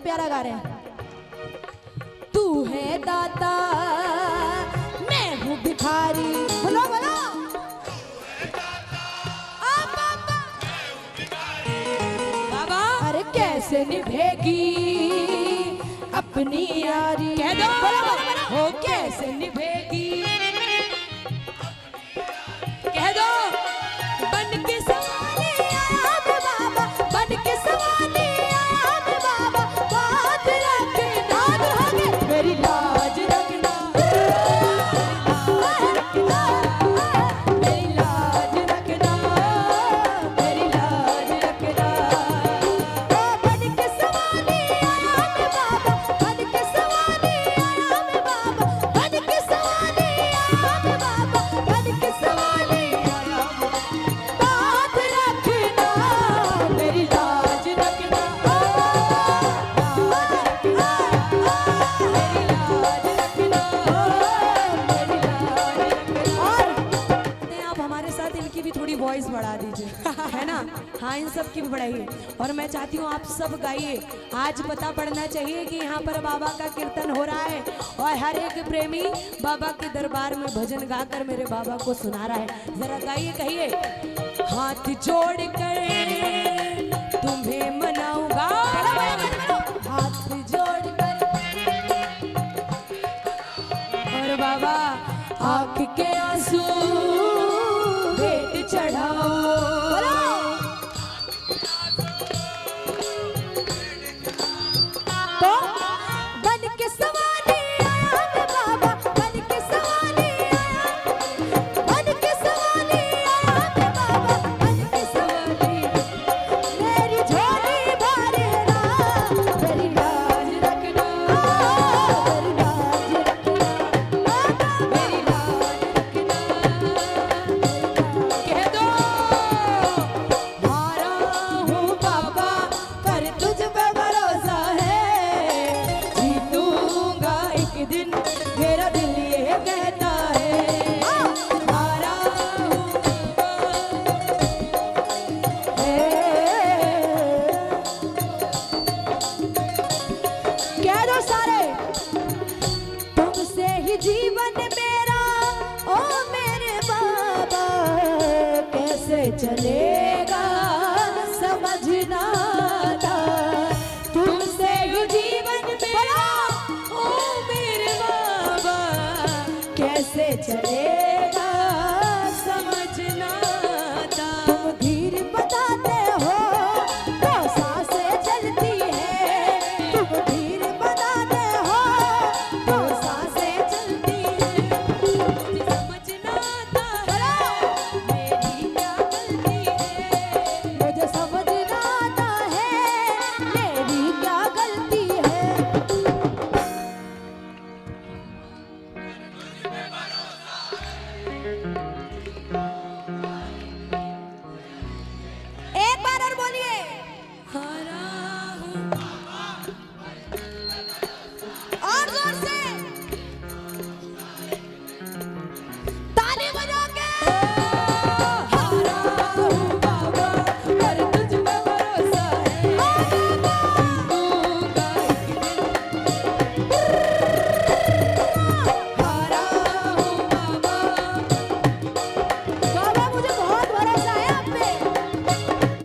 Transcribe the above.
प्यारा गा रहे हैं। तू है दाता मैं हूँ भिखारी, बोलो बोलो। बाबा अरे कैसे निभेगी अपनी यारी, कह दो हो कैसे निभेगी, कह दो। बन के सवाली आया मैं बाबा, बन के सवाली आया मैं बाबा, बात रखना आगे मेरी लाज रखना, मेरी लाज रखना, मेरी लाज रखना। बन के सवाली आया मैं बाबा, बन के सवाली आया मैं बाबा, बन के सवाली आया मैं बाबा, बन के सवाली आया बात रखना मेरी लाज रखना, लाज रखना, मेरी लाज रखना, मेरी लाज रखना। और आप हमारे साथ इनकी भी थोड़ी वॉइस बढ़ा दीजिए, है ना। हाँ इन सब की भी बढ़ाइए। और मैं चाहती हूँ आप सब गाइए। आज पता पड़ना चाहिए कि यहाँ पर बाबा का कीर्तन हो रहा है और हर एक प्रेमी बाबा के दरबार में भजन गाकर मेरे बाबा को सुना रहा है। जरा गाइए, कहिए। हाथ जोड़कर तुम्हें मनाऊंगा, हाथ जोड़कर। और बाबा आँख के आंसू भेंट चढ़ाओ, तो बन के सवाली आया मैं बाबा, बन के सवाली आया, बन के सवाली आया मैं बाबा, बन के सवाली। मेरी झोली भरना मेरी लाज रखना, मेरी लाज रखना, मेरी लाज रखना। कह दो हारा हूँ बाबा पर तुझ पे भरोसा है, जीतूंगा एक दिन मेरा दिल ये कहता है। हारा हूँ कह दो सारे। तुमसे ही जीवन मेरा ओ मेरे बाबा, कैसे चलेगा समझना था। तुमसे ही जीवन मेरा ओ मेरे बाबा, कैसे चलेगा